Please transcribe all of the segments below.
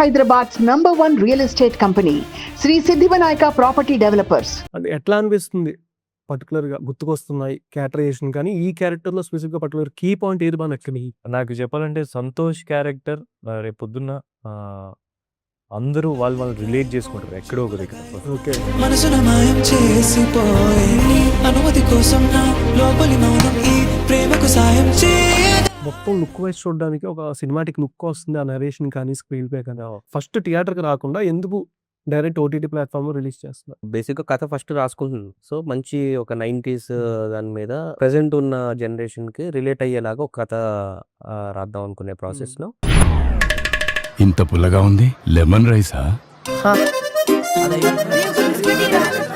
Hyderabad's #1 real estate company, Sri Siddhivanayaka Property Developers. అది ఎట్లా అనిపిస్తుంది పర్టికులర్గా గుర్తుకొస్తున్నాయి క్యారెక్టరైజేషన్ కానీ ఈ క్యారెక్టర్లో స్పెసిఫిక్గా పర్టికులర్ కీ పాయింట్ ఏది బాగా నచ్చింది? నాకు చెప్పాలంటే సంతోష్ క్యారెక్టర్ రేపు పొద్దున్న అందరూ వాళ్ళు రిలేట్ చేసుకుంటారు ఎక్కడో ఒక దగ్గర. ఓకే, మనసున మాయం చేసిపోయి అనుమతి కోసం నా లోపలి మౌనం ఈ ప్రేమకు సాయం చేయదా. మొత్తం లుక్ వైజ్ చూడడానికి ఒక సినిమాటిక్ లుక్ వస్తుంది ఆ నరేషన్ కానీ స్క్రీన్ ప్లే కానీ. ఫస్ట్ థియేటర్కి రాకుండా ఎందుకు డైరెక్ట్ ఓటీటీ ప్లాట్ఫామ్లో రిలీజ్ చేస్తున్నారు? బేసిక్గా కథ ఫస్ట్ రాసుకుంటున్నాను. సో మంచి ఒక 90s దాని మీద ప్రెసెంట్ ఉన్న జనరేషన్కి రిలేట్ అయ్యేలాగా ఒక కథ రాద్దాం అనుకునే ప్రాసెస్లో. ఇంత పుల్లగా ఉంది, లెమన్ రైసా?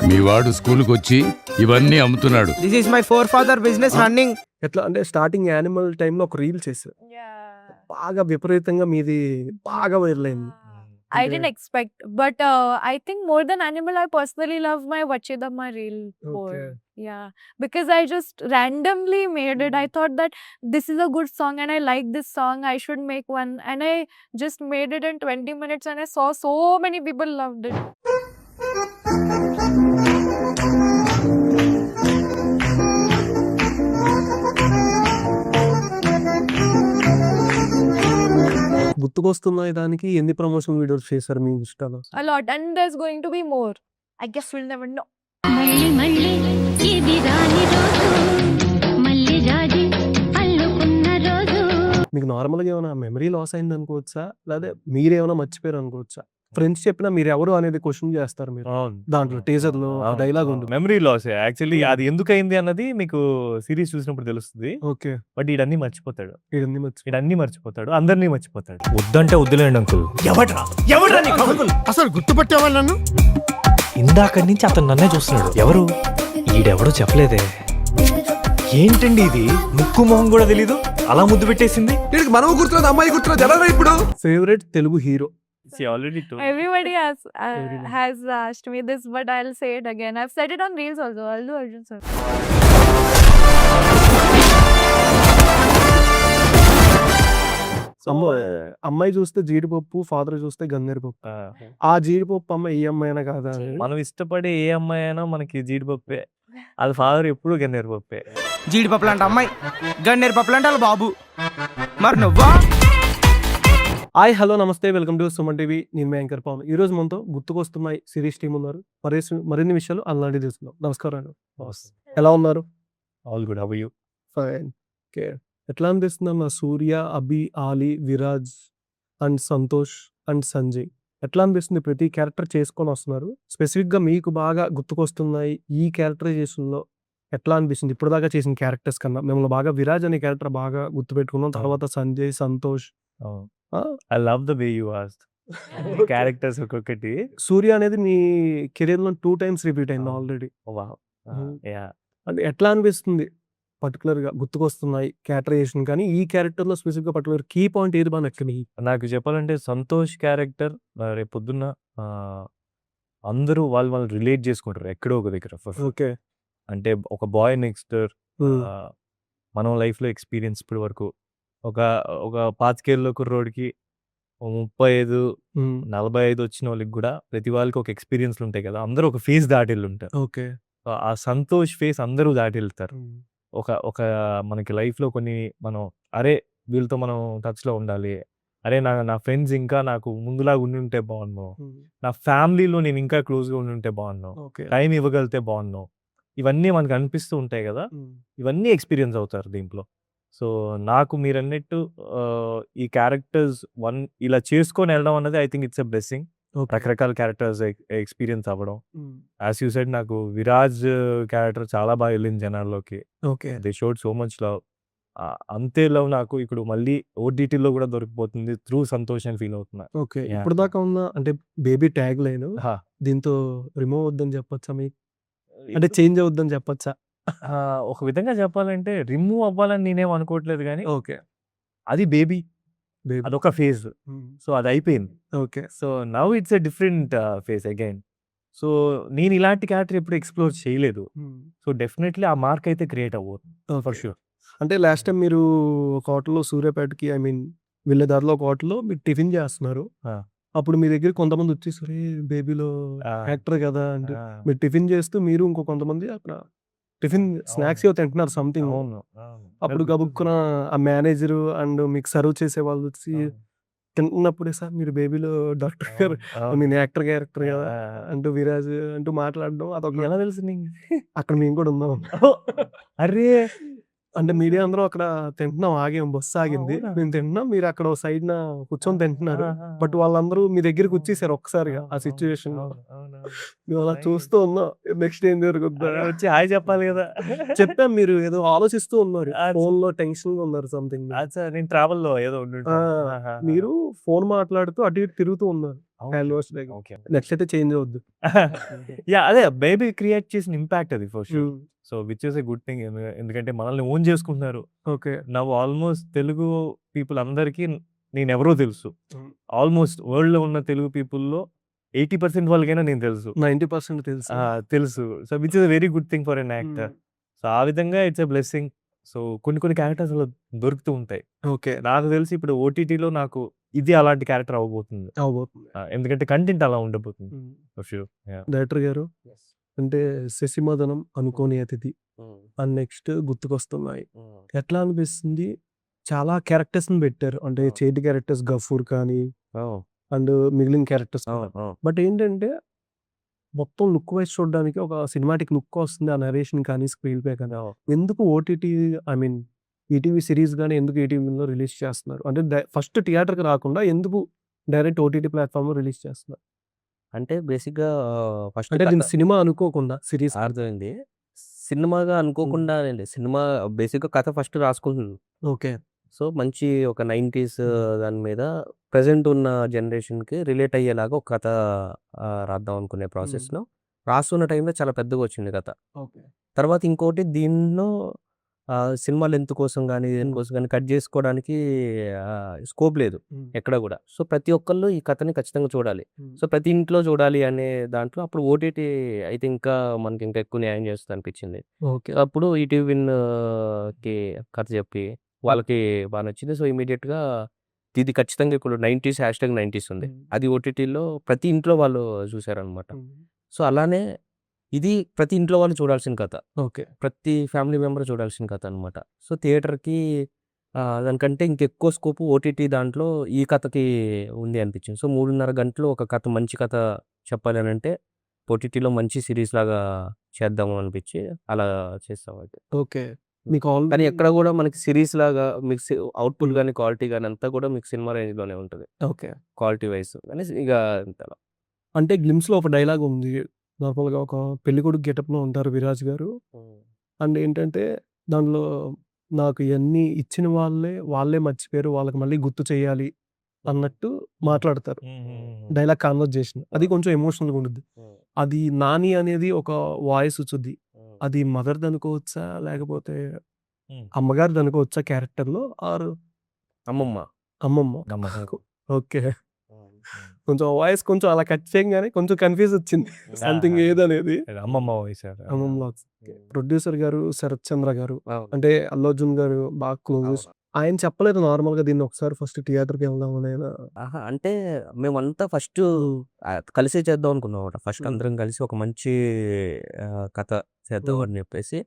మీ వాడు స్కూల్కి వచ్చి ఇవన్నీ అమ్ముతున్నాడు. This is my four business running. ఎట్లా అంటే స్టార్టింగ్ యానిమల్ టైంలో ఒక రీల్ చేశారు, బాగా విపరీతంగా మీది బాగా వైరల్ అయింది. I didn't expect, but I think more than Animal, I personally love my Vachidamma reel more. Okay. Yeah, because I just randomly made it. I thought that this is a good song and I like this song, I should make one, and I just made it in 20 minutes and I saw so many people loved it. గుర్తుకొస్తున్నాయి దానికి ఎన్ని promotion videos చేశారు మీ ఇన్స్టాలో? A lot, and there's going to be more. I guess we'll never know. మళ్ళీ మళ్ళీ ఇది రాని రోజు, మళ్ళీ రాజీ అల్లుకున్న రోజు. మీకు నార్మల్గా ఏమైనా మెమరీ లాస్ అయింది అనుకోవచ్చా, లేదా మీరేమైనా మర్చిపోయారు అనుకోవచ్చా? ఫ్రెండ్స్ చెప్పినా మీరు ఎవరు అనేది క్వశ్చన్ చేస్తారు మీరు. దాంట్లో టీజర్ లో డైలాగ్ ఉంది, మెమరీ లాస్. యాక్చువల్లీ అది ఎందుకు అయింది అన్నది మీకు సిరీస్ చూసినప్పుడు తెలుస్తుంది. ఓకే, బట్ ఈడన్నీ మర్చిపోతాడు, ఇవన్నీ ఈడన్నీ మర్చిపోతాడు, అందరినీ మర్చిపోతాడు. వద్దంటే వద్దులేండి అంకుల్. ఎవడ్రా నీకు అంకుల్? అసలు గుర్తుపట్టే నన్ను? ఇందాక నుంచి అతను నన్నే చూస్తున్నాడు. ఎవరు ఈడెవడో చెప్పలేదే. ఏంటండి ఇది, ముక్కు మొహం కూడా తెలీదు, అలా ముద్దు పెట్టేసింది. వీడికి మనము గుర్తులేదు, అమ్మాయి గుర్తులేదు. ఎలా ఇప్పుడు favourite Telugu hero? She already told. Everybody has asked me this, but I'll say it again. I've said it on reels also. Allu Arjun sir. అమ్మాయి చూస్తే జీడిపప్పు, ఫాదర్ చూస్తే గన్నేరు పప్పు. ఆ జీడిపప్పు అమ్మ ఈ అమ్మాయినా కాదా? మనం ఇష్టపడే ఏ అమ్మాయి అయినా మనకి జీడిపప్పే. అది ఫాదర్ ఎప్పుడు గన్నేరు పప్పే. జీడిపప్పులు అంటే అమ్మాయి, గన్నేరు పప్పులు అంటే వాళ్ళ బాబు. మరి నువ్వా? హాయ్, హలో, నమస్తే, వెల్కమ్ టు సుమన్ టీవీ. నేను మీ యాంకర్ పవన్. ఈ రోజు మనతో గుర్తుకొస్తున్నాయి సిరీస్ టీం ఉన్నారు. మరిన్ని విషయాలు అలాంటి తెలుసుకుందాం. నమస్కారం అండి, ఎలా ఉన్నారు? All good, how are you? Fine. Okay, ఎట్లా అనిపిస్తుంది అన్న సూర్య, అభి, ఆలి, విరాజ్ అండ్ సంతోష్ అండ్ సంజయ్, ఎట్లా అనిపిస్తుంది? ప్రతి క్యారెక్టర్ చేసుకొని వస్తున్నారు. స్పెసిఫిక్గా మీకు బాగా గుర్తుకొస్తున్నాయి ఈ క్యారెక్టరైజేషన్లో ఎట్లా అనిపిస్తుంది? ఇప్పుడు దాకా చేసిన క్యారెక్టర్స్ కన్నా మిమ్మల్ని బాగా విరాజ్ అనే క్యారెక్టర్ బాగా గుర్తుపెట్టుకున్నాం. తర్వాత Sanjay, Santosh. I love the way you asked. Characters ఒక్కొక్కటి. సూర్య అనేది మీ కెరీర్ లో 2 times రిపీట్ అయింది ఆల్రెడీ. అది ఎట్లా అనిపిస్తుంది పర్టికులర్గా గుర్తుకొస్తున్నాయి క్యారెక్టరైజేషన్ కానీ ఈ క్యారెక్టర్లో స్పెసిఫిక్గా పర్టికులర్ కీ పాయింట్ ఏది బాగా నచ్చింది? నాకు చెప్పాలంటే సంతోష్ క్యారెక్టర్ రేపు పొద్దున్న అందరూ వాళ్ళు రిలేట్ చేసుకుంటారు ఎక్కడో ఒక దగ్గర. ఓకే, అంటే ఒక బాయ్ నెక్స్ట్ డోర్ మనం లైఫ్లో ఎక్స్పీరియన్స్ ఇప్పటి వరకు ఒక 25 ఏళ్ళ కుర్రోడికి 35, 45 వచ్చిన వాళ్ళకి కూడా ప్రతి వాళ్ళకి ఒక ఎక్స్పీరియన్స్లు ఉంటాయి కదా. అందరూ ఒక ఫేస్ దాటి ఉంటారు. ఓకే, ఆ సంతోష్ ఫేస్ అందరూ దాటి వెళ్తారు. ఒక మనకి లైఫ్లో కొన్ని మనం అరే వీళ్ళతో మనం టచ్లో ఉండాలి, అరే నా ఫ్రెండ్స్ ఇంకా నాకు ముందులాగా ఉండి ఉంటే బాగున్నావు, నా ఫ్యామిలీలో నేను ఇంకా క్లోజ్గా ఉండి ఉంటే బాగున్నావు, టైం ఇవ్వగలిగితే బాగున్నావు, ఇవన్నీ మనకు అనిపిస్తూ ఉంటాయి కదా. ఇవన్నీ ఎక్స్పీరియన్స్ అవుతారు దీంట్లో. సో నాకు మీరు అన్నట్టు ఈ క్యారెక్టర్స్ ఇలా చేసుకొని వెళ్ళడం అన్నది I think it's a blessing. రకరకాల క్యారెక్టర్స్ ఎక్స్పీరియన్స్ అవ్వడం. యాజ్ యూ సెడ్, నాకు విరాజ్ క్యారెక్టర్ చాలా బాగా వెళ్ళింది జనాల్లోకి. Okay, they showed so much love. అంతే లవ్ నాకు ఇప్పుడు మళ్ళీ ఓటీటీలో కూడా దొరికిపోతుంది త్రూ సంతోష్ అని ఫీల్ అవుతున్నా. ఓకే, ఇప్పుడు దాకా ఉన్న అంటే బేబీ ట్యాగ్ లైన్ దీంతో రిమూవ్ అవుద్దని చెప్పొచ్చా మీకు? అంటే చేంజ్ అవుద్దని చెప్పొచ్చా? ఒక విధంగా చెప్పాలంటే రిమూవ్ అవ్వాలని నేనేం అనుకోవట్లేదు కానీ ఓకే, అది బేబీ, అదొక ఫేజ్. సో అది అయిపోయింది. Okay, so now it's a different phase again. So నేను ఇలాంటి క్యారెక్టర్ ఎప్పుడు ఎక్స్ప్లోర్ చేయలేదు. సో డెఫినెట్లీ ఆ మార్క్ అయితే క్రియేట్ అవ్వదు ఫర్ షూర్. అంటే లాస్ట్ టైం మీరు ఒక హోటల్లో సూర్యాపేటకి వెళ్ళే దారిలో ఒక హోటల్లో మీరు టిఫిన్ చేస్తున్నారు. అప్పుడు మీ దగ్గర కొంతమంది వచ్చేసి "ఒరే బేబీలో ఆ, యాక్టర్ కదా" అంటే ఆ, మీరు టిఫిన్ చేస్తూ మీరు ఇంకో కొంతమంది అక్కడ టిఫిన్ స్నాక్స్ అవును ఏవో తింటున్నారు సంథింగ్. అవును అవును అప్పుడు గబుక్కున ఆ మేనేజర్ అండ్ మీకు సర్వ్ చేసే వాళ్ళు వచ్చి తింటున్నప్పుడే "సార్ మీరు బేబీలో డాక్టర్ గారు నేను యాక్టర్ క్యారెక్టర్ కదా" అంటూ విరాజ్ అంటూ మాట్లాడడం అదొక ఎలా తెలుసు నీకు? అక్కడ మేము కూడా ఉన్నాం. అరే అంటే మీడియా అందరం అక్కడ తింటున్నాం, ఆగాం, బస్సు ఆగింది, అవునా? మేము తింటున్నాం, మీరు అక్కడ సైడ్న కూర్చొని తింటున్నారు. ఆహా, బట్ వాళ్ళందరూ మీ దగ్గరికి వచ్చేసారు ఒక్కసారిగా ఆ సిచ్యువేషన్ లో. అవును, అవును, అవును. మేము అలా చూస్తూ ఉన్నాం నెక్స్ట్ ఏం జరుగుద్దా. అరే వచ్చి హాయ్ చెప్పాలి కదా. చెప్పాం, మీరు ఏదో ఆలోచిస్తూ ఉన్నారు, ఆ, ఫోన్ లో టెన్షన్ గా ఉన్నారు సంథింగ్. అచ్చా, నేను ట్రావెల్ లో ఏదో ఉండుంటాను. ఆహా, మీరు ఫోన్ మాట్లాడుతూ అటు ఇటు తిరుగుతూ ఉన్నారు. హ్యాండ్ వాష్ దగ్గర. ఓకే నెక్స్ట్ అయితే చేంజ్ అవుద్దు. యా అదే బేబీ క్రియేట్ చేసిన ఇంపాక్ట్ అది for sure. So which is a good thing, ఎందుకంటే మనల్ని ఓన్ చేసుకుంటున్నారు. ఓకే. నవ్వు ఆల్మోస్ట్ తెలుగు పీపుల్ అందరికీ నేను ఎవరో తెలుసు. Mm. ఆల్మోస్ట్ వరల్డ్ లో ఉన్న తెలుగు పీపుల్లో 80% వాళ్ళకైనా నేను తెలుసు. 90% తెలుసు. తెలుసు. So which is very good thing for an actor. So ఆ విధంగా ఇట్స్ ఎ బ్లెస్సింగ్. సో కొన్ని క్యారెక్టర్స్ దొరుకుతూ ఉంటాయి. ఓకే. నాకు తెలిసి ఇప్పుడు ఓటీటీలో నాకు ఇది అలాంటి క్యారెక్టర్ అవ్వబోతుంది. అవబోతుంది. ఎందుకంటే కంటెంట్ అలా ఉండబోతుంది ఫర్ షూర్. డైరెక్టర్ గారు అంటే శశిమదనం, అనుకోని అతిథి అండ్ నెక్స్ట్ గుర్తుకొస్తున్నాయి. ఎట్లా అనిపిస్తుంది? చాలా క్యారెక్టర్స్ ని పెట్టారు, అంటే చేతి క్యారెక్టర్స్ గఫూర్ కానీ అండ్ మిగిలిన క్యారెక్టర్స్. బట్ ఏంటంటే మొత్తం లుక్ వైజ్ చూడడానికి ఒక సినిమాటిక్ లుక్ వస్తుంది ఆ నరేషన్ కానీ స్క్రీన్ ప్లే కానీ. ఎందుకు OTT I mean ETV series కానీ ఎందుకు ఈటీవీలో రిలీజ్ చేస్తున్నారు? అంటే ఫస్ట్ థియేటర్కి రాకుండా ఎందుకు డైరెక్ట్ ఓటీటీ ప్లాట్ఫామ్ లో రిలీజ్ చేస్తున్నారు? అంటే బేసిక్‌గా ఫస్ట్ అంటే దీన్ని సినిమా అనుకోకుండా సిరీస్. అర్థమైంది. సినిమాగా అనుకోకుండా అండి. సినిమా బేసిక్‌గా కథ ఫస్ట్ రాసుకుంటున్నాను. ఓకే. సో, మంచి ఒక 90స్ దాని మీద ప్రెజెంట్ ఉన్న జనరేషన్‌కి రిలేట్ అయ్యేలాగా ఒక కథ రాద్దాం అనుకునే ప్రాసెస్‌లో రాస్తున్న టైంలో చాలా పెద్దగా వచ్చింది కథ. ఓకే. తర్వాత ఇంకోటి దీనిలో సినిమా లెంత్ కోసం గానీ, దేనికోసం గానీ కట్ చేసుకోవడానికి స్కోప్ లేదు ఎక్కడ గూడా. సో, ప్రతి ఒక్కళ్ళు ఈ కథని ఖచ్చితంగా చూడాలి. సో, ప్రతి ఇంట్లో చూడాలి అనే దాంట్లో అప్పుడు ఓటీటీ అయితే ఇంకా మనకి ఇంకా ఎక్కువ న్యాయం చేస్తుంది అనిపించింది. ఓకే. అప్పుడు ఈటీవీ విన్‌కి కథ చెప్పి వాళ్ళకి బాగా నచ్చింది. సో, ఇమ్మీడియేట్‌గా ఇది ఖచ్చితంగా ఇప్పుడు 90స్ #90స్ ఉంది. అది ఓటీటీలో ప్రతి ఇంట్లో వాళ్ళు చూసారనమాట. సో, అలానే ఇది ప్రతి ఇంట్లో వాళ్ళు చూడాల్సిన కథ. ఓకే. ప్రతి ఫ్యామిలీ మెంబర్ చూడాల్సిన కథ అనమాట. సో, థియేటర్‌కి దానికంటే ఇంకెక్కువ స్కోప్ ఓటీటీ దాంట్లో ఈ కథకి ఉంది అనిపించింది. సో, 3:30 గంటలు ఒక కథ మంచి కథ చెప్పాలి అనంటే ఓటీటీలో మంచి సిరీస్ లాగా చేద్దాము అనిపించి అలా చేసాం అయితే. ఓకే. మీకు కానీ ఎక్కడ కూడా మనకి సిరీస్ లాగా మీకు అవుట్‌పుట్ గాని, క్వాలిటీ గాని అంతా కూడా మీకు సినిమా రేంజ్‌లోనే ఉంటది. ఓకే. Quality wise. కానీ ఇక అంతలా. అంటే గ్లిమ్స్‌లో ఒక డైలాగ్ ఉంది. నార్మల్‌గా ఒక పెళ్ళికొడుకు గెటప్‌లో ఉంటారు విరాజ్ గారు. అండ్ ఏంటంటే దాంట్లో నాకు ఇయన్నీ ఇచ్చిన వాళ్ళే మర్చిపోయారు, వాళ్ళకి మళ్ళీ గుర్తు చేయాలి అన్నట్టు మాట్లాడతారు. Dialogue conversation. అది కొంచెం ఎమోషనల్‌గా ఉండుద్ది. అది నాని అనేది ఒక వాయిస్ వచ్చుద్ది. అది మదర్‌ది అనుకోవచ్చా? లేకపోతే అమ్మగారిది అనుకోవచ్చా క్యారెక్టర్‌లో? ఆర్ అమ్మమ్మ. అమ్మమ్మ. ఓకే. కొంచెం వాయిస్ కొంచెం అలా కట్ చేయంగానే కొంచెం కన్‌ఫ్యూజ్ వచ్చింది. సంథింగ్ ఏదనేది. అమ్మమ్మ వాయిస్. అమ్మమ్మలో ప్రొడ్యూసర్ గారు శరత్ చంద్ర గారు, అవును. అంటే అల్లు అర్జున్ గారు బాగా క్లోజ్. ఆయన చెప్పలేదు నార్మల్‌గా దీన్ని ఒకసారి ఫస్ట్ థియేటర్‌కి వెళ్దాం అని ఆయన. ఆహా! అంటే మేమంతా ఫస్ట్ కలిసే చేద్దాం అనుకున్నామన్నమాట. ఫస్ట్ అందరం కలిసి ఒక మంచి కథ చేద్దాం అని చెప్పేసి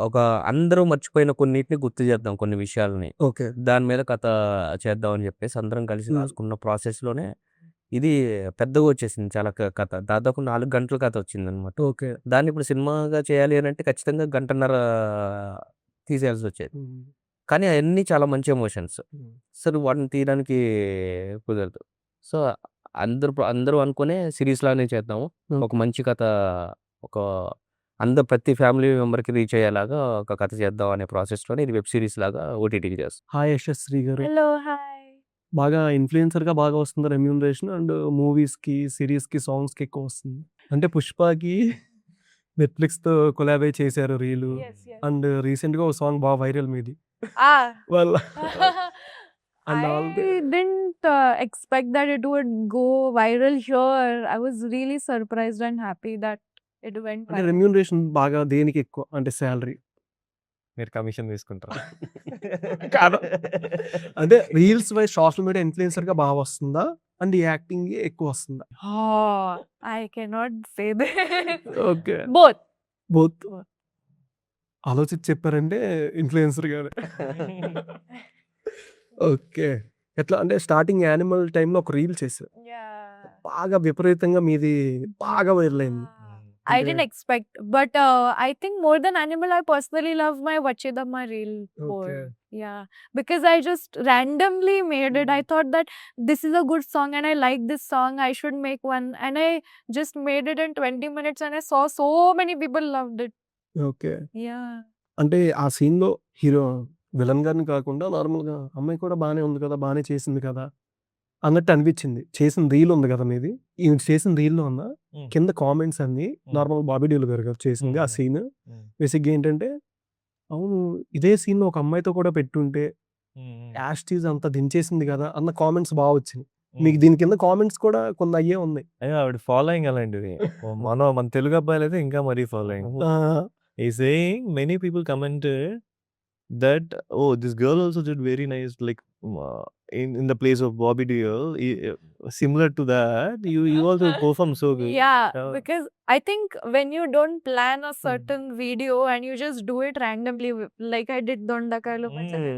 ఒక అందరూ మర్చిపోయిన కొన్నిటిని గుర్తు చేద్దాం, కొన్ని విషయాలని. ఓకే. దాని మీద కథ చేద్దాం అని చెప్పేసి అందరం కలిసి రాసుకున్న ప్రాసెస్‌లోనే ఇది పెద్దగా వచ్చేసింది చాలా కథ. దాదాపు 4 గంటల కథ వచ్చిందనమాట. ఓకే. దాన్ని ఇప్పుడు సినిమాగా చేయాలి అనంటే ఖచ్చితంగా గంటన్నర తీసేయాల్సొచ్చేది. కానీ అయన్నీ చాలా మంచి ఎమోషన్స్. అసలు వాటిని తీయడానికి కుదరదు. సో, అందరూ అనుకునే సిరీస్ లానే చేద్దాము. ఒక మంచి కథ, ఒక ప్రతి ఫ్యామిలీ మెంబర్‌కి రీచ్ అయ్యేలాగా ఒక కథ చేద్దాం అనే ప్రాసెస్‌లోనే ఇది వెబ్ సిరీస్ లాగా ఓటీటీకి చేస్తాం. హాయ్ యశస్శ్రీ గారు. Hello, hi. బాగా ఇన్‌ఫ్లుయెన్సర్‌గా బాగా వస్తుంది రెమ్యూనరేషన్ అండ్ మూవీస్‌కి, సీరీస్‌కి, సాంగ్స్‌కి ఎక్కువ వస్తుంది. అంటే 'పుష్ప'కి నెట్‌ఫ్లిక్స్‌తో కొలాబ్ అయ్యి చేశారు రీలు. Yes, yes. అండ్ రీసెంట్‌గా ఒక సాంగ్ బాగా వైరల్ మీది. Ah. వాళ్ళ I and all the didn't expect that it would go viral here. I was really surprised and happy that it went అంటే viral. రెమ్యూనరేషన్ బాగా దేనికి ఎక్కువ? అంటే సాలరీ. మీరు కమిషన్ తీసుకుంటారా? కాదు. అంటే రీల్స్ వైస్ సోషల్ మీడియా ఇన్‌ఫ్లుయెన్సర్‌గా బాగా వస్తుందా? అండ్ యాక్టింగ్ ఎక్కువ వస్తుందా? Oh, I cannot say that. Okay. Both. Both ఆలోచించి చెప్పారంటే ఇన్‌ఫ్లుయెన్సర్ గారు. ఓకే. ఎట్లా అంటే స్టార్టింగ్ యానిమల్ టైమ్‌లో ఒక రీల్ చేశారు. Yeah. బాగా విపరీతంగా మీది బాగా వైరల్ అయింది. I didn't expect, but I think more than Animal, I personally love my Vachidamma reel more. Okay. Yeah, because I just randomly made it. I thought that this is a good song and I like this song. I should make one, and I just made it in 20 minutes, and I saw so many people loved it. Okay. Yeah. అంటే ఆ సీన్‌లో hero villain గారిని కాకుండా నార్మల్‌గా అమ్మాయి కూడా బానే ఉంది కదా! బానే చేసింది కదా! అన్నట్టు అనిపించింది. చేసిన రీల్ ఉంది కదా మీది. ఈవిడ చేసిన రీల్‌లోన కింద కామెంట్స్ అన్నీ నార్మల్ బాబీ డియోల్ గారు కదా చేసింది ఆ సీన్. బేసిక్‌గా ఏంటంటే, అవును ఇదే సీన్‌లో ఒక అమ్మాయితో కూడా పెట్టుంటే యాష్ టీజ్ అంతా దించేసింది కదా! అన్న కామెంట్స్ బా వచ్చినాయి. మీకు దీని కింద కామెంట్స్ కూడా కొన్ని అయ్యే ఉన్నాయి. అయ్యో! ఆవిడ ఫాలోయింగ్ అలాంటిది. మన తెలుగు అబ్బాయిలైతే ఇంకా మరీ ఫాలోయింగ్. ఆ! ఈ saying many people commented that oh this girl also did very nice like in the place of Bobby Deol similar to that you also perform so good. Yeah, Uh, because I think when you don't plan a certain video and you just do it randomly, like I did Dondakalu Machana,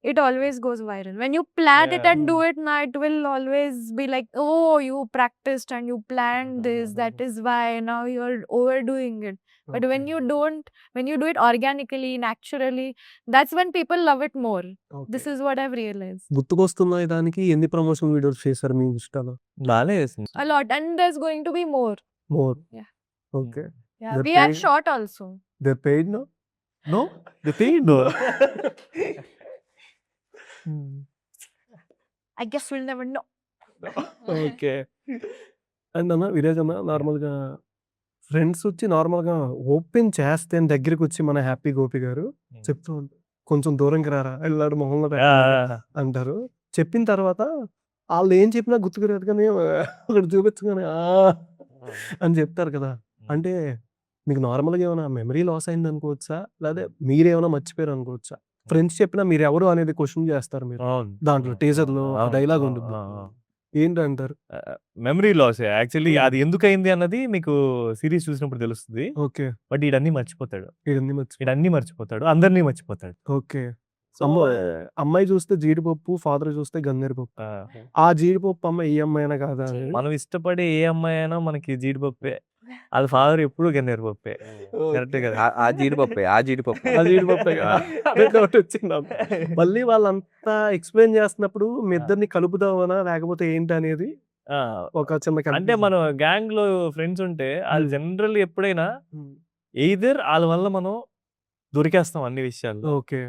it always goes viral. When you plan it and do it now, it will always be like, oh, you practiced and you planned this, that is why now you're overdoing it. But when you don't, when you do it organically, naturally, that's when people love it more. This is what I've realized. గుర్తుకొస్తున్నాయి దానికి ఎన్ని promotion videos చేశారు మీ ఇన్‌స్టాలో? బానే చేసింది. A lot, and there's going to be more. More. Yeah. Okay. Yeah, They're we had paying- short also. They paid no? No, the paid no. I guess we'll never know. Okay. And అన్న విరాజ్ అన్న నార్మల్‌గా friends వచ్చి నార్మల్‌గా open చేస్తే దగ్గరికొచ్చి మన happy Gopi గారు చెప్తూ ఉంటారు. కొంచెం దూరంకి రారా ఎళ్ళాడు మొహంలో పెట్టాడు అంటారు. చెప్పిన తర్వాత ఆళ్ళు ఏం చెప్పినా గుర్తుకు రాదు కానీ అక్కడ చూపించగానే అని చెప్తారు కదా! అంటే మీకు నార్మల్‌గా ఏమైనా మెమరీ లాస్ అయింది అనుకోవచ్చా? లేదా మీరేమైనా మర్చిపోయారు అనుకోవచ్చా? ఫ్రెండ్స్ చెప్పినా మీరెవరు అనేది క్వెషన్ చేస్తారు మీరు. అవును. దాంట్లో టీజర్‌లో అవును. డైలాగ్ అవును. ఉంటుంది. ఆ! ఏంటంటారు? మెమరీ లాస్ యాక్చువల్లీ అది ఎందుకయింది అన్నది మీకు సీరీస్ చూసినప్పుడు తెలుస్తది. ఓకే. బట్ ఈడన్నీ మర్చిపోతాడు. ఇవన్నీ ఈడన్నీ మర్చిపోతాడు. అందరిని మర్చిపోతాడు. ఓకే. సో అమ్మాయి చూస్తే జీడిపప్పు, ఫాదర్ చూస్తే గన్నేరు పప్పు. ఆ జీడిపప్పు అమ్మాయి ఈ అమ్మాయినా కాదా అనేది? మనం ఇష్టపడే ఏ అమ్మాయి అయినా మనకి జీడిపప్పే. వాళ్ళ ఫాదర్ ఎప్పుడు గన్నేరు పప్పే. కరెక్టే కదా! ఆ జీడిపప్పే. ఆ జీడిపప్పే కదా! అదే డౌట్ వచ్చింది నాకు. మళ్ళీ వాళ్ళంతా ఎక్స్‌ప్లెయిన్ చేస్తున్నప్పుడు మీ ఇద్దరిని కలుపుదామనా లేకపోతే ఏంటనేది ఆ! ఒక చిన్న అంటే కన్‌ఫ్యూజన్. మనం గ్యాంగ్‌లో ఫ్రెండ్స్ ఉంటే ఆళ్ళు జనరల్లీ ఎప్పుడైనా ఎయిదర్ ఆళ్ళ వల్ల మనం దొరికేస్తాం అన్ని విషయాల్లో. ఓకే.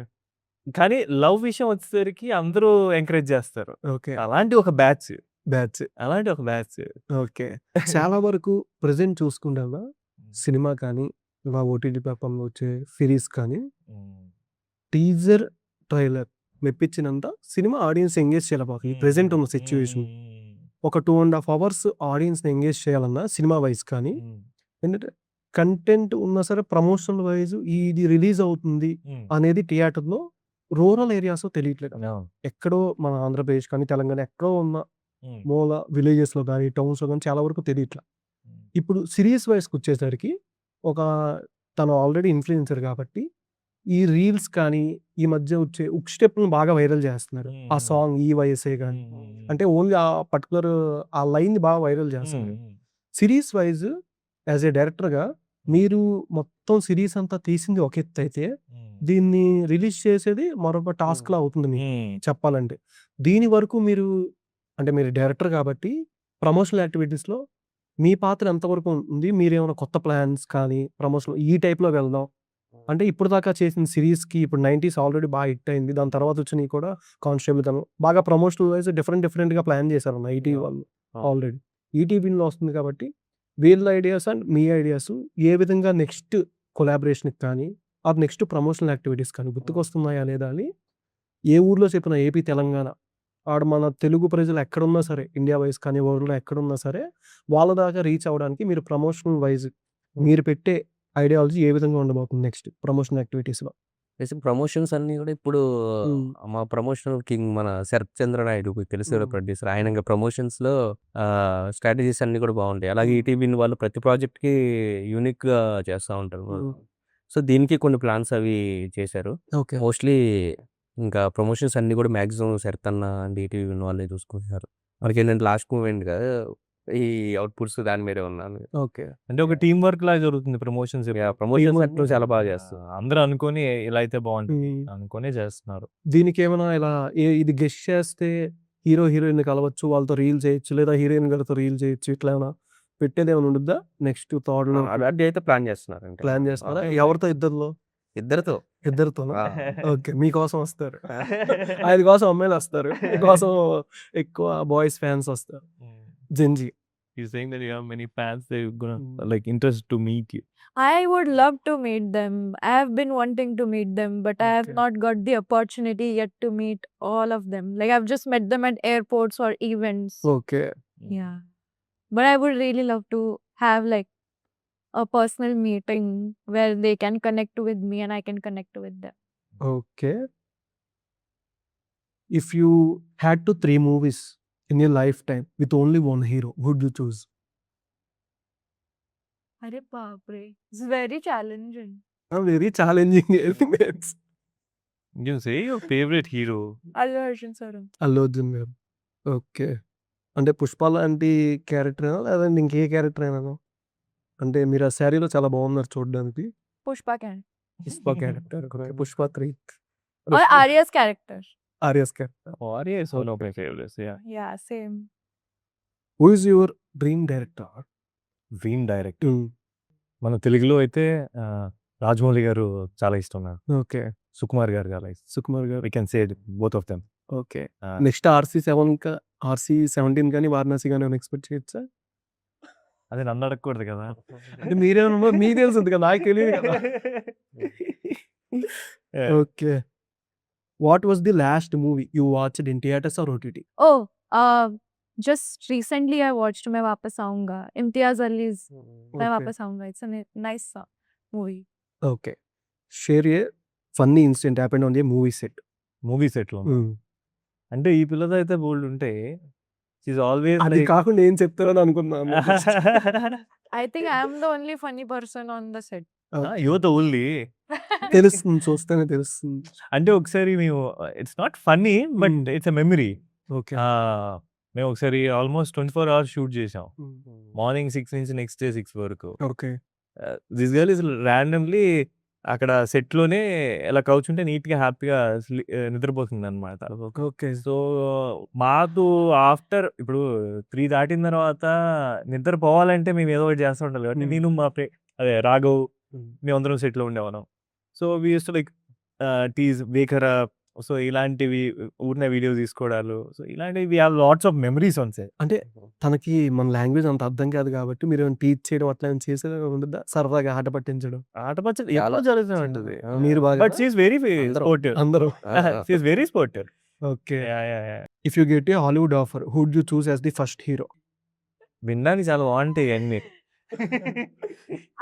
కానీ లవ్ విషయం వచ్చేసరికి అందరూ ఎంకరేజ్ చేస్తారు. ఓకే. అలాంటి ఒక బ్యాచ్. బ్యాచ్. ఓకే. చాలా వరకు ప్రెజెంట్ చూసుకుంటామా సినిమా కానీ, ఇలా ఓటీటీ ప్లాట్‌ఫామ్‌లో వచ్చే సీరీస్ కానీ టీజర్, ట్రైలర్ మెప్పించినంత సినిమా ఆడియన్స్ ఎంగేజ్ చేయలేకపోతుంది. ఈ ప్రెజెంట్ ఉన్న సిట్యుయేషన్. ఒక 2.5 అవర్స్ ఆడియన్స్‌ని ఎంగేజ్ చేయాలన్నా సినిమా వైస్ కానీ, ఏంటంటే కంటెంట్ ఉన్నా సరే ప్రమోషనల్ వైస్ ఇది రిలీజ్ అవుతుంది అనేది థియేటర్‌లో రూరల్ ఏరియాస్‌లో తెలియట్లేదు. ఎక్కడో మన ఆంధ్రప్రదేశ్ కానీ, తెలంగాణ ఎక్కడో ఉన్న మూల విలేజెస్‌లో గానీ, టౌన్స్‌లో గానీ చాలా వరకు తెలియట్లా. ఇప్పుడు సీరీస్ వైస్‌కొచ్చేసరికి ఒక తను ఆల్రెడీ ఇన్‌ఫ్లుయెన్సర్ కాబట్టి ఈ రీల్స్ కానీ, ఈ మధ్య వచ్చే ఉక్ స్టెప్‌ని బాగా వైరల్ చేస్తున్నారు. ఆ సాంగ్ ఈ వయసే గానీ, అంటే ఓన్లీ ఆ పర్టిక్యులర్ ఆ లైన్‌ని బాగా వైరల్ చేస్తున్నారు. సీరీస్ వైస్ యాస్ ఎ డైరెక్టర్‌గా మీరు మొత్తం సీరీస్ అంతా తీసింది ఒక ఎత్తయితే, దీన్ని రిలీజ్ చేసేది మరొక టాస్క్‌లా అవుతుంది మీకు చెప్పాలంటే. దీని వరకు మీరు అంటే మీరు డైరెక్టర్ కాబట్టి ప్రమోషనల్ యాక్టివిటీస్‌లో మీ పాత్ర ఎంతవరకు ఉంది? మీరేమైనా కొత్త ప్లాన్స్ కానీ, ప్రమోషన్ ఈ టైప్‌లో వెళ్దాం. అంటే ఇప్పటిదాకా చేసిన సీరీస్‌కి ఇప్పుడు 90స్ ఆల్రెడీ బాగా హిట్ అయింది. దాని తర్వాత వచ్చినయి కూడా కానిస్టేబుల్ తను బాగా ప్రమోషనల్ వైస్ డిఫరెంట్‌గా ప్లాన్ చేశారన్న ఈటీవీ వాళ్ళు ఆల్రెడీ. ఈటీవీలో వస్తుంది కాబట్టి వీళ్ళ ఐడియాస్ అండ్ మీ ఐడియాస్ ఏ విధంగా నెక్స్ట్ కొలాబరేషన్‌కి కానీ, ఆర్ నెక్స్ట్ ప్రమోషనల్ యాక్టివిటీస్ కానీ గుర్తుకొస్తున్నాయా లేదా అని ఏ ఊర్లో చెప్పినా ఏపీ, తెలంగాణ ఆడ మన తెలుగు ప్రజలు ఎక్కడున్నా సరే ఇండియా వైస్ కానీ, వరల్డ్‌లో ఎక్కడున్నా సరే వాళ్ళ దాకా రీచ్ అవ్వడానికి మీరు ప్రమోషనల్ వైస్ మీరు పెట్టే ఐడియాలజీ ఏ విధంగా ఉండబోతుంది నెక్స్ట్ ప్రమోషనల్ యాక్టివిటీస్‌లో? బేసిక్ ప్రమోషన్స్ అన్నీ కూడా ఇప్పుడు మా ప్రమోషన్ కింగ్ మన శరత్ చంద్ర నాయుడు మీకు తెలుసు కదా ప్రొడ్యూసర్. ఆయన ఇంకా ప్రమోషన్స్‌లో స్ట్రాటజీస్ అన్నీ కూడా బాగుంటాయి. అలాగే ఈటీవీ వాళ్ళు ప్రతి ప్రాజెక్ట్‌కి యూనిక్‌గా చేస్తా ఉంటారు. సో, దీనికి కొన్ని ప్లాన్స్ అవి చేశారు. ఓకే. మోస్ట్‌లీ ఇంకా ప్రమోషన్స్ అన్నీ కూడా మాక్సిమం శరత్ అన్న అండ్ ఈటీవీ వాళ్ళే చూసుకుంటున్నారు. మనకేంటంటే లాస్ట్ మూమెంట్ కదా! ఈ అవుట్‌పుట్స్ దాని మీదే ఉన్నాను. ఓకే. అంటే ఒక టీమ్ వర్క్ లాగా జరుగుతుంది ప్రమోషన్స్. ప్రమోషన్స్ అన్నీ చాలా బాగా చేస్తారు. అందరూ అనుకోని ఇలా అయితే బాగుంటుంది హ్మ్. అనుకునే చేస్తున్నారు. దీనికేమైనా ఇలా ఇది గెస్ చేస్తే హీరో, హీరోయిన్‌ని కలవచ్చు, వాళ్ళతో రీల్ చేయొచ్చు, లేదా హీరోయిన్ గారితో రీల్ చేయొచ్చు. ఇట్లా ఏమైనా పెట్టేదేమైనా ఉండుద్దా? నెక్స్ట్ థర్డ్‌లో అలాంటివి అయితే ప్లాన్ చేస్తున్నారండి. ప్లాన్ చేస్తున్నారా? ఎవరితో ఇద్దరిలో? ఇద్దరితో. ఇద్దరితోనా? ఆ! ఓకే. మీకోసం వస్తారు. ఆయన కోసం అమ్మాయిలొస్తారు. మీకోసం ఎక్కువ బాయ్స్ ఫ్యాన్స్ వస్తారు. Gen Z. He's saying that you have many fans, they're gonna like interest to meet you. I would love to meet them. I have been wanting to meet them, but I have Okay. not got the opportunity yet to meet all of them. Like I've just met them at airports or events. Okay. Yeah. But I would really love to have like a personal meeting where they can connect with me and I can connect with them. Okay. If you had to 3 movies in your lifetime with only one hero, who would you choose? Arey baapre. It's very challenging. Very challenging elements. You say your favorite hero. Allu Arjun sir. Allu Arjun గారు. Okay. అంటే 'పుష్ప' లాంటి క్యారెక్టరేనా? లేదంటే ఇంకే character అయినానా? అంటే మీరు ఆ శారీలో చాలా బాగున్నారు చూడడానికి. Pushpa can. 'Pushpa' character. Okay. 'Pushpa 3'. Or Arya's character. Arya's character. Arya is one of my favorites. Yeah. Yeah, same. Who is your dream director? Dream direct. మన తెలుగులో అయితే రాజమౌళి గారు చాలా ఇష్టం నాకు. ఓకే. సుకుమార్ గారు చాలా ఇష్టం. సుకుమార్ గారు. We can say both of them. Okay. Next 'RC seven' కానీ 'వారణాసి' కానీ ఏమైనా ఎక్స్‌పెక్ట్ చేయొచ్చా? అది నన్ను అడగకూడదు కదా. అంటే మీరేమన్నా మీకు తెలిసింది కదా! నాకు తెలియదు కదా! Yeah. Okay. What was the last movie you watched in theatres or OTT? Oh, just recently I watched Main Waapas Aaunga. Imtiaz Ali's Main Okay. Waapas Aaunga. It's a nice movie. Okay. Share a funny incident happened on the movie set. Movie సెట్‌లో. అంటే ఈ పిల్లతో అయితే బోల్డ్ ఉంటాయి. She is always అది like కాకుండా ఏం చెప్తారని అనుకున్నాను. I think I am the only funny person on the set. You are the only. తెలుస్తుంది, చూస్తేనే తెలుస్తుంది. అంటే ఒకసారి మేము it's not funny but it's a memory. Okay. మేము ఒకసారి ఆల్మోస్ట్ 24 అవర్స్ షూట్ చేసాం. మార్నింగ్ 6 నుంచి నెక్స్ట్ డే 6 వరకు. Okay. This girl is randomly అక్కడ సెట్‌లోనే ఇలా కూర్చుంటే నీట్‌గా హ్యాపీగా నిద్రపోతుందన్నమాట. ఓకే. సో, మాకు ఆఫ్టర్ ఇప్పుడు 3 దాటిన తర్వాత నిద్ర పోవాలంటే మేము ఏదో ఒకటి చేస్తూ ఉండాలి కాబట్టి నేను మా అదే రాఘవ్ మేమందరం సెట్‌లో ఉండేవాళ్ళం. So, we used to like tease wake her up. So, ఇలాంటివి ఊరినే వీడియో తీసుకోవడాలు. సో, ఇలాంటివి we have lots of memories on set. అంటే తనకి మన లాంగ్వేజ్ అంత అర్థం కాదు కాబట్టి మీరు టీచ్ చేయడం అట్లా ఏమైనా చేసేది ఉంటుందా? సరదాగా ఆట పట్టించడం. ఆట పచ్చడి చాలా ఎప్పుడూ జరుగుతూనే ఉంటది. మీరు బాగా బట్ షీ ఈస్ వెరీ అందరం. స్పోర్టివ్. అందరూ. She is very sportive. Okay. Yeah. If you get a Hollywood offer, who would you choose as the first hero? వినడానికి చాలా బాగుంటాయి అన్నీ.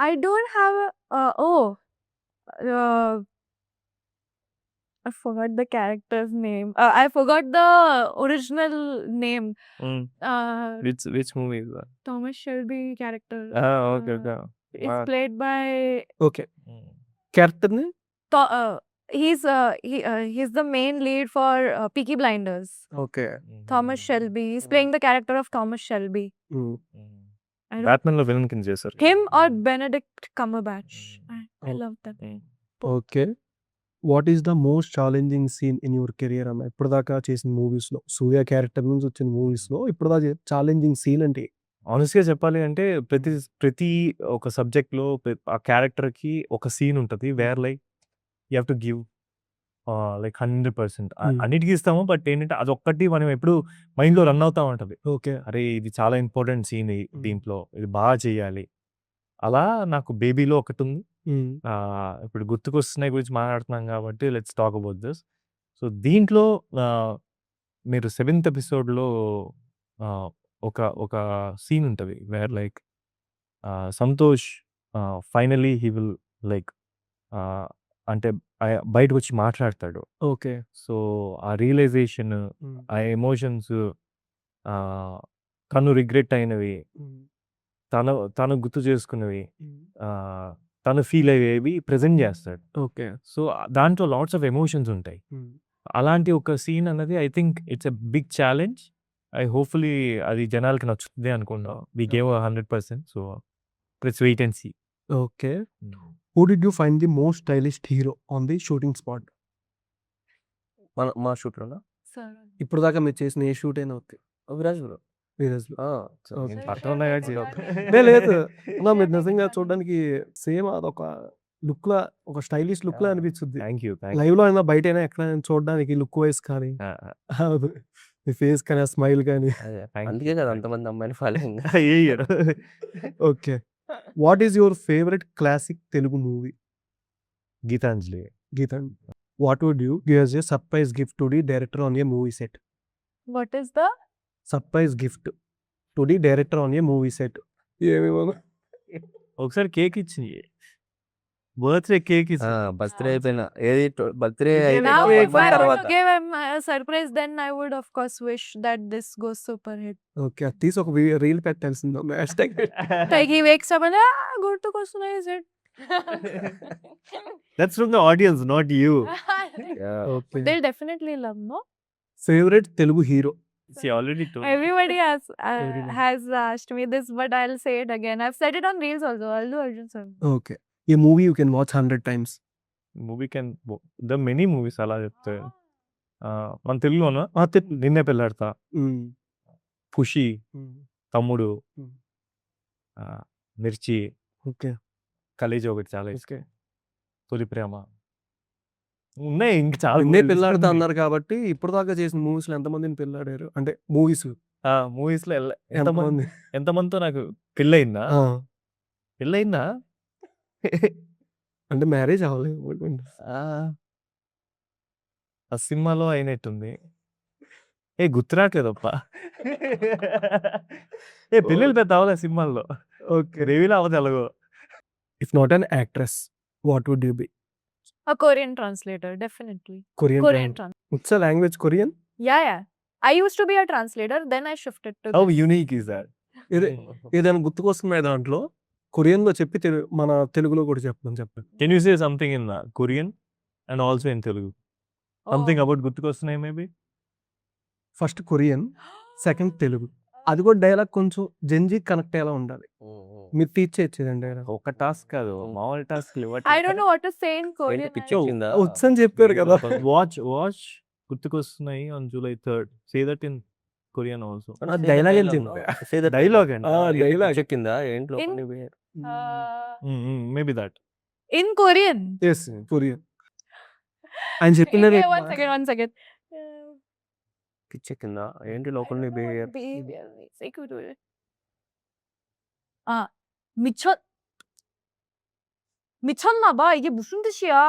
I don't have a I forgot the character's name. I forgot the original name. Which movie is that? Thomas Shelby character. Okay. It's played by okay. క్యారెక్టర్‌ని he's the main lead for Peaky Blinders. Okay. Thomas Shelby. He's playing the character of Thomas Shelby. I don't- బ్యాట్‌మెన్‌లో villain కింద చేశారు. Him or Benedict Cumberbatch. I love that. Okay. What is the most challenging scene in your career అన్న? ఇప్పటిదాకా చేసిన మూవీస్‌లో, సూర్య character నుంచి వచ్చిన మూవీస్‌లో ఇప్పటిదాకా ఛాలెంజింగ్ సీన్ అంటే? ఆనెస్ట్‌గా చెప్పాలి అంటే ప్రతి ఒక సబ్జెక్ట్‌లో ఆ క్యారెక్టర్‌కి ఒక సీన్ ఉంటది. Where like you have to give like 100%. అన్నిటికి ఇస్తాము. బట్ ఏంటంటే అదొక్కటి మనం ఎప్పుడు మైండ్‌లో రన్ అవుతా ఉంటది. ఓకే. అరే! ఇది చాలా ఇంపార్టెంట్ సీన్ దీంట్లో. ఇది బాగా చేయాలి. అలా నాకు 'బేబీలో' ఒకటుంది. ఇప్పుడు గుర్తుకొస్తున్నాయి గురించి మాట్లాడుతున్నాం కాబట్టి let's talk about this. So, దీంట్లో మీరు 7th ఎపిసోడ్‌లో ఒక సీన్ ఉంటది. Where like Santosh finally he will like అంటే బయటకొచ్చి మాట్లాడతాడు. ఓకే. సో, ఆ రియలైజేషన్, ఆ ఎమోషన్స్, తను రిగ్రెట్ అయినవి, తను గుర్తు చేసుకున్నవి, తను ఫీల్ అయ్యేవి ప్రెజెంట్ చేస్తాడు. ఓకే. సో, దాంట్లో లాట్స్ ఆఫ్ ఎమోషన్స్ ఉంటాయి. అలాంటి ఒక సీన్ అన్నది I think it's a big challenge. Hopefully అది జనాలకి నచ్చుతుంది అనుకుంటున్నాం. We gave 100%. So, let's wait and see. Okay. Who did you find the most stylish hero on the shooting spot? మా షూట్‌లోనా? ఇప్పుడు దాకా మీరు చేసిన ఏ షూట్ అయినా ఓకే. విరాజ్ బ్రో. వీరజ్‌లో. ఓకే. పక్కన ఉన్నాయి కాబట్టి లేదు. మీరు నిజంగా చూడడానికి సేమ్ అదొక లుక్‌లా, ఒక స్టైలిష్ లుక్‌లా అనిపిచ్చుద్ది. Thank you. లైవ్‌లో అయినా బయటైనా ఎక్కడైనా చూడడానికి లుక్ వైస్ కానీ, అవును. మీ ఫేస్ కానీ, ఆ స్మైల్ కానీ. అందుకే కదా అంతమంది అమ్మాయిలు following. Okay. What is your favourite classic Telugu movie? Geethanjali. Geethanjali. What would you give as a surprise gift to the director on a movie set? What is the surprise gift to the director on a movie set. ఏమేమో ఒకసారి cake ఇచ్చింది. Birthday cake ఇచ్చింది. Birthday అయిపోయినా ఏది birthday అయిపోయినా now 1 if month I want తర్వాత. to give him a surprise, then I would of course wish that this goes super hit. Okay. అది తీసి ఒక రీల్ పెట్టాల్సింది. Hashtag Like he wakes up and గుర్తుకొస్తున్నాయి is it? That's from the audience, not you. Okay. They'll definitely love, no? Favourite Telugu hero? She already told. Everybody Everybody. has asked me this, but I'll say it again. I've said it on reels also. Allu Arjun sir. Okay. A movie you can watch 100 times? Movie can the many movies అలా చెప్తే మన తెలుగులోనా ఆ! నిన్నే పెళ్ళాడతా, హ్మ్. ఖుషి, హ్మ్. తమ్ముడు, హ్మ్. మిర్చి, ఓకే. కలేజా ఒకటి చాలా ఇష్టం, ఓకే. తొలి ప్రేమ, ఉన్నాయి ఇంక చాలా నిన్నే movies పెళ్లాడతా ఉన్నాయి. అన్నారు కాబట్టి ఇప్పటిదాకా చేసిన మూవీస్‌లో ఎంతమందిని పెళ్లాడారు? అంటే మూవీస్ మూవీస్‌లో ఎంతమంది? ఎంతమందితో నాకు పెళ్ళయిందా? ఆ! పెళ్ళయిందా? అంటే మ్యారేజ్ అవ్వలేదు. ఆ సినిమాలో అయినట్టుంది. గుర్తురాట్లేదప్పా. పెళ్ళిళ్ళు పెద్ద అవ్వలే సినిమాల్లో. ఓకే. రివీల్ అవ్వదు ఎలాగో. If not an actress what would you be? A Korean translator, definitely. Korean. Korean it's a language Korean? Yeah. I used to be a translator, then I shifted to how this. Unique is that? ఏదైనా గుర్తుకొస్తున్నాయి దాంట్లో? కొరియన్‌లో చెప్పి మన తెలుగులో కూడా చెప్పమని చెప్పండి. Can you say something in Korean and also in Telugu? Something Oh. About గుర్తుకొస్తున్నాయి maybe? First Korean, second Telugu. అది కూడా డైలాగ్ కొంచెం జెన్‌జీ కనెక్ట్ అయ్యేలా ఉండాలి. మీరు తీర్చేయచ్చేదండి డైలాగ్. ఒక టాస్క్ కాదు, మామూలు టాస్క్‌లు I don't know what to say in Korean. ఏంటి పిచ్చెక్కిందా? వచ్చని చెప్పారు కదా! వాచ్ గుర్తుకొస్తున్నాయి on July 3rd. Say that in Korean also. Dialogue ఏంటి? డైలాగ్ అండి. డైలాగ్. పిచ్చెక్కిందా? ఏంట్లో In- కొన్ని వే- maybe that. In Korean. Yes. Korean. ఆయన చెప్పిందని Okay, one second. పిచ్చెక్కిందా? ఏంటి లోపల behaviour? Behavior. 미쳤나 봐. 이게 무슨 뜻이야?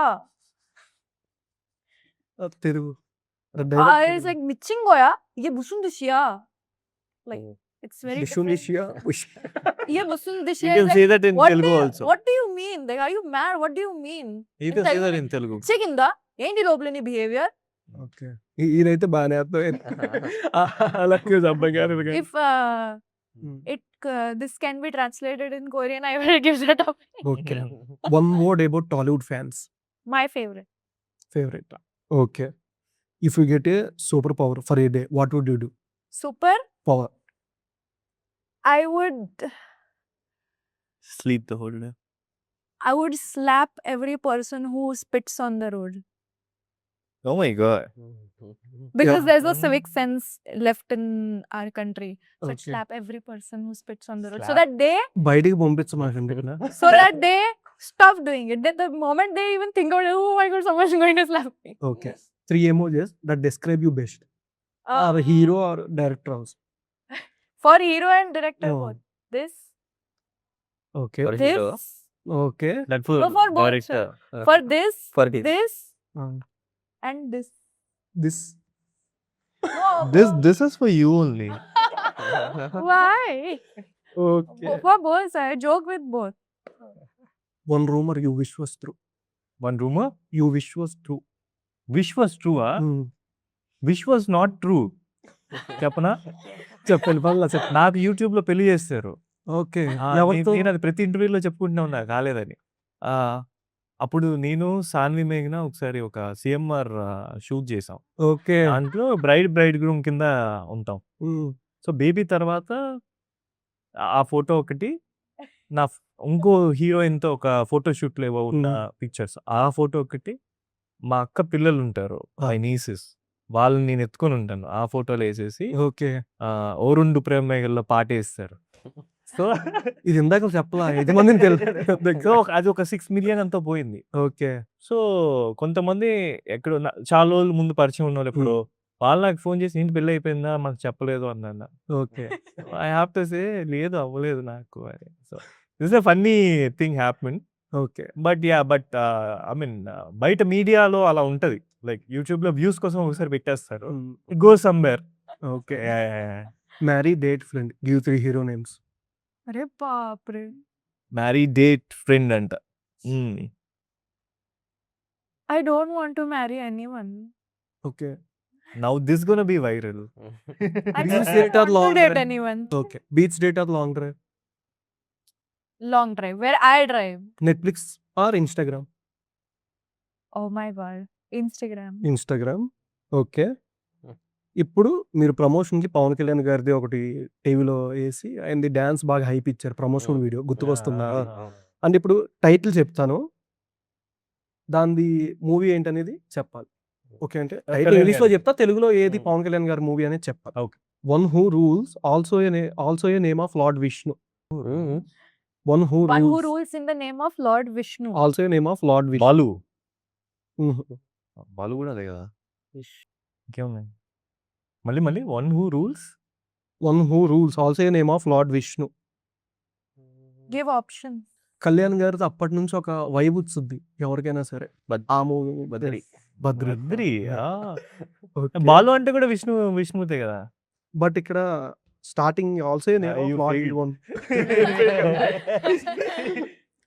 Telugu. It's like 미친 거야? 이게 무슨 뜻이야? Like it's very different. విషునిషియా 이게 무슨 You 뜻이야? can It's say like, that in Telugu also. what do you mean? Like, are you mad? What do you mean? You can say that in Telugu. మిచ్చిగిందా? ఏంటి లోపల నీ behaviour? Okay. ఈయనైతే బాగానే అర్థమైంది. అలాగే అబ్బాయి గారు. If this can be translated in Korean, I will give that up. Okay. One word about Tollywood fans. My favorite. Favourite. Okay. If you get a super power for a day what would you do? Super. Power. I would Sleep the whole day. slap every person who spits on the road. Oh my god. Because there's no civic sense left in our country. So I'd Okay. slap every person who spits on the road. So Slap. that they బయటికి పంపించమాకండి కదా. stop doing it. The moment they even think about it, oh my god, someone's going to slap me. Okay. 3 emojis that describe you best. Uh, or hero or director house. For hero and director, Oh. both. This, okay. For this, hero. Okay. That for No, for both, director. for this, For his. this, and this. This. No, This is for you only. why? Okay. For both, I joke with both. One rumour you wish was true. One rumour you wish was true. Wish was true wish was not true చెప్పనా చెప్పండి పర్లా చెప్పండి. నాకు YouTube లో పెళ్లి చేస్తారు okay. ఎవరితో నేను అది ప్రతి ఇంటర్వ్యూలో చెప్పుకుంటున్నా ఉన్నా కాలేదని అప్పుడు నేను సాన్వి మేఘన ఒకసారి ఒక సిఎంఆర్ షూట్ చేసాం ఓకే. దాంట్లో బ్రైడ్ గ్రూమ్ కింద ఉంటాం సో బేబీ తర్వాత ఆ ఫోటో ఒకటి నా ఇంకో హీరోయిన్ తో ఒక ఫోటో షూట్ లేవో ఉన్న పిక్చర్స్ ఆ ఫోటో ఒకటి మా అక్క పిల్లలు ఉంటారు మై నీసెస్ వాళ్ళని నేను ఎత్తుకొని ఉంటాను ఆ ఫోటోలు వేసేసి ఓకే. ఓ రెండు ప్రేమలో పాట వేస్తారు సో ఇది ఇందాక చెప్పలా 5 మందిని తెలుసు. సో అది ఒక 6 మిలియన్ అంతా పోయింది. ఓకే. సో కొంతమంది ఎక్కడో చాలా రోజుల ముందు పరిచయం ఉన్న వాళ్ళు ఎప్పుడు వాళ్ళు నాకు ఫోన్ చేసి ఏంటి పెళ్ళి అయిపోయిందా మాకు చెప్పలేదు అన్న. Okay. I have to say లేదు అవ్వలేదు నాకు అని. So this a funny thing happen. Okay. But I mean బయట మీడియాలో అలా ఉంటది లైక్ యూట్యూబ్ లో వ్యూస్ కోసం ఒకసారి పెట్టేస్తారు it go somewhere. Okay. Marry date friend give 3 hero names. అరే బాప్రే. మ్యారీ డేట్ ఫ్రెండ్ అంట. I don't want to marry anyone. Okay. Now this gonna B viral. I Beach just date or don't want long to date drive? anyone. Okay. Beach date are long drive? Long drive. Where I drive. Netflix or Instagram? Oh my god. Instagram. Instagram. Okay. ఇప్పుడు మీరు ప్రమోషన్‌కి పవన్ కళ్యాణ్ గారిది ఒకటి టీవీలో ఏసి ఆయనది dance బాగా hype ఇచ్చారు promotion video గుర్తుకొస్తుందా? And ఇప్పుడు title చెప్తాను. దానిది మూవీ ఏంటనేది చెప్పాలి. ఓకే. అంటే టైటిల్ కళ్యాణ్ ఇంగ్లీష్‌లో గారిది. చెప్తా, తెలుగులో ఏది పవన్ కళ్యాణ్ గారి మూవీ అనేది చెప్పాలి. Okay. One who rules also a name of lord Vishnu. One who One who rules rules in the name of Lord Vishnu. Also a name of lord Vishnu. Balu హుహు. బాలు కూడా అదే కదా. ఇంకేమున్నాయి మళ్ళీ one who rules one who rules also a name of lord Vishnu. Give options. Kalyan గారిది అప్పటి నుంచి ఒక వైబ్ వచ్చింది ఎవరికైనా సరే. ఆ మూవీ బద్రి. బద్రి. బద్రి ఓకే. బాలు అంటే కూడా విష్ణుతే కదా. బట్ ఇక్కడ starting also a name of You lord failed. One.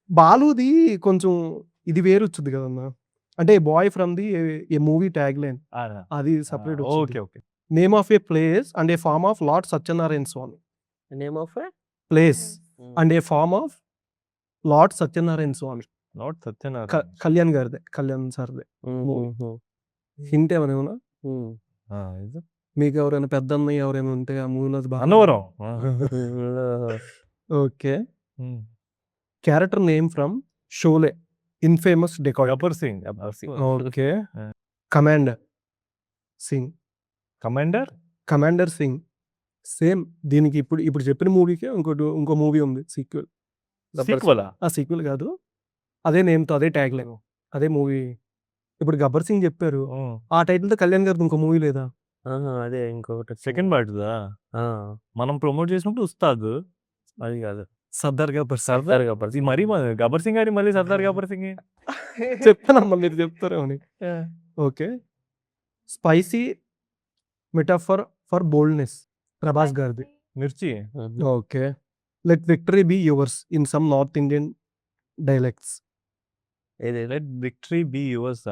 బాలుది కొంచెం ఇది వేరు వచ్చింది కదన్నా. అంటే boy from the a movie tag line అది సెపరేట్ ఓకే వచ్చింది. Okay name of a place and a form of lord Satyanarayana Swami. Name of place and a form of lord Satyanarayana Swami. Not Satyanarayana. Kalyan గారిదే, కళ్యాణ్ సార్దే. హింట్ ఏమైనా మీకు ఎవరైనా పెద్ద అన్నయ్య ఎవరైనా ఉంటే ఆ మూవీలో బాగా Annavaram. Okay. Character name from Sholay infamous decoy. Gabbar Singh. Okay. Commander Singh. Commander Singh same దీనికి ఇప్పుడు చెప్పిన మూవీకి ఇంకో మూవీ ఉంది సీక్వెల్. సీక్వెలా? ఆ సీక్వెల్ కాదు, అదే నేమ్తో అదే ట్యాగ్ లైన్ అదే మూవీ. ఇప్పుడు గబ్బర్ సింగ్ చెప్పారు, ఆ టైటిల్తో కళ్యాణ్ గారిది ఇంకో మూవీ లేదా? అదే ఇంకొకటి సెకండ్ పార్ట్దా మనం ప్రమోట్ చేసినప్పుడు ఉస్తాద్ అది కాదు. సర్దార్ గబ్బర్. సర్దార్ గబ్బర్ సింగ్. మరి గబ్బర్ సింగ్ అని మళ్ళీ సర్దార్ గబ్బర్ సింగ్. చెప్తానమ్మా మీరు చెప్తారేమని. Okay. Spicy metaphor for boldness Prabhas గారిది. Mirchi. Okay. Let victory be yours in some North Indian dialects. ఏది let victory be yours.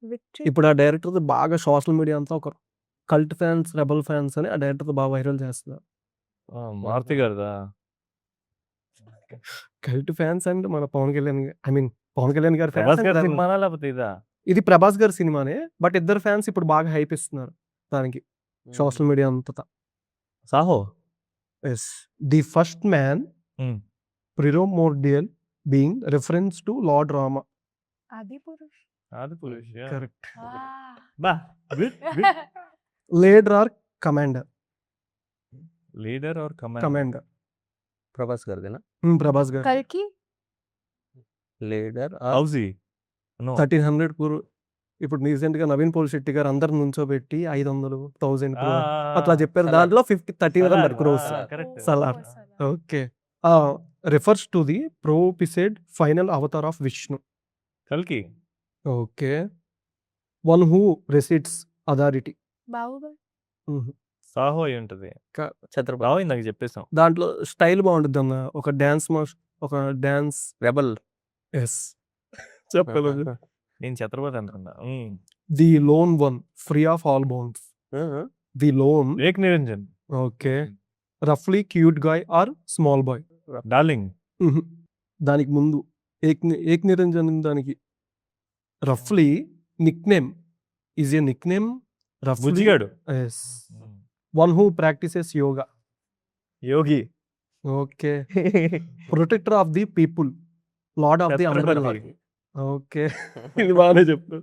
Victory. ఇప్పుడు ఆ డైరెక్టర్ బాగా సోషల్ మీడియా అంతా ఒక కల్ట్ ఫ్యాన్స్, రెబల్ ఫ్యాన్స్ అని ఆ డైరెక్టర్ బాగా వైరల్ చేస్తున్నారు. మారుతి గారిదా? కల్ట్ ఫ్యాన్స్ అంటే మన పవన్ కళ్యాణ్ పవన్ కళ్యాణ్ గారి ప్రభాస్ fans గారి అంటే సినిమానా లేకపోతే ఇదా? ఇది ప్రభాస్ గారి సినిమానే, బట్ ఇద్దరు ఫ్యాన్స్ ఇప్పుడు బాగా హైప్ ఇస్తున్నారు దానికి సోషల్ మీడియా అంతా. Saaho. Yes. The first man primordial being reference to lord Rama. Adi Purush. Adi Purush. Correct. బా good. Leader or commander? Leader or commander. Prabhas గారిదేనా? ప్రభాస్ గారు. Kalki. లీడర్ హౌజీ. 1300 crore. ఇప్పుడు రీసెంట్ గా నవీన్ పోల్శెట్టి గారు అందరు నుంచోబెట్టి 500, 1000 crore అట్లా చెప్పారు. దాంట్లో 1300 crores. Salar. Okay. Refers to the prophesied final avatar of Vishnu. కల్కి. Okay. One who resides authority. Bahubali. Saaho అయి ఉంటది. ఛత్రపతి. బాగా నాకు చెప్పేసాం. దాంట్లో స్టైల్ బాగుంటుంది అన్న. ఒక డాన్స్ ఒక డాన్స్ రెబల్. ఎస్ చెప్పలేదు. నేను ఛత్రపతి అనుకున్నా. The lone one free of all bounds. The lone. Ek Niranjan. Okay. రఫ్లీ cute guy or small boy. Darling. దానికి ముందు ఏక్ నిరంజన్ దానికి రఫ్లీ nick name is a nick name. Bujjigadu. Yes. One who practises yoga. Yogi. Okay. Protector of the people, lord of the umbrella. Chhatrapati. Okay. ఇది బాగానే చెప్పు.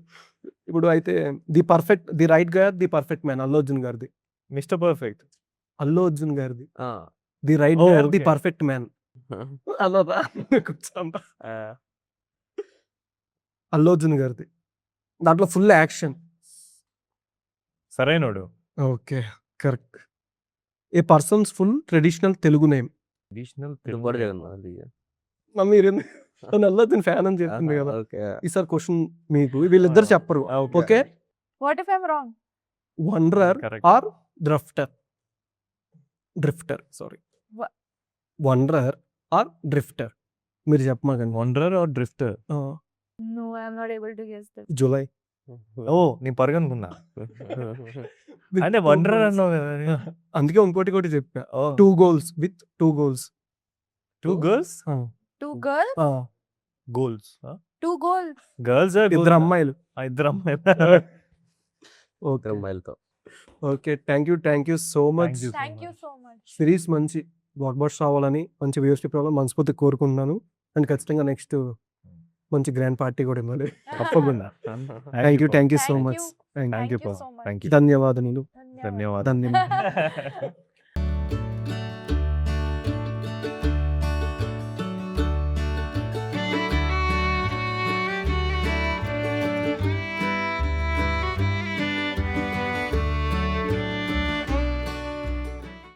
ఇప్పుడు అయితే ది రైట్ గయర్ the perfect man Allu Arjun గారిది. Mister perfect. అల్లు అర్జున్ గారిది ది రైట్ Oh, గయర్ ది okay. Perfect man. అలా కూర్చోండి. అల్లు అర్జున్ గారిది దాంట్లో full action. Sarrainodu. Okay, correct. A person's full traditional Telugu name. Traditional Duvvada Jagannadh. మీరు అల్లు అర్జున్ ఫ్యాన్ అని చెప్తుంది కదా. ఓకే. ఈసారి క్వశ్చన్ మీకు వీళ్ళిద్దరు చెప్పరు. Okay. What if I'm wrong? Wanderer Correct. Or drifter sorry. Wha- wanderer or drifter మీరు చెప్పమాకండి. Wanderer or drifter. No, I'm not able to guess this. July. నేను పరగనుకున్నా. అంటే వండరర్ అన్నావు కదా. అందుకే ఇంకోటి కూడా చెప్పా. ఓ 2 goals with 2 goals. 2 girls. 2 girls? Goals. 2 goals. Girls. ఇద్దరు అమ్మాయిలు. ఇద్దరు అమ్మాయిలు. ఓకే. అమ్మాయిలతో. Okay, thank you so much. Thank you. Thank you so much. Series మంచి బ్లాక్ బస్టర్ రావాలని, మంచి వ్యూవర్షిప్ రావాలని మనస్ఫూర్తిగా కోరుకుంటున్నాను. అండ్ ఖచ్చితంగా నెక్స్ట్ మంచి గ్రాండ్ పార్టీ కూడా ఇవ్వాలి. తప్పకుండా. Thank you so Thank much. you. Thank you. so much. Thank you. ధన్యవాదాలు. Dhanyawad. ధన్యవాదాలు. ధన్యవాదాలు.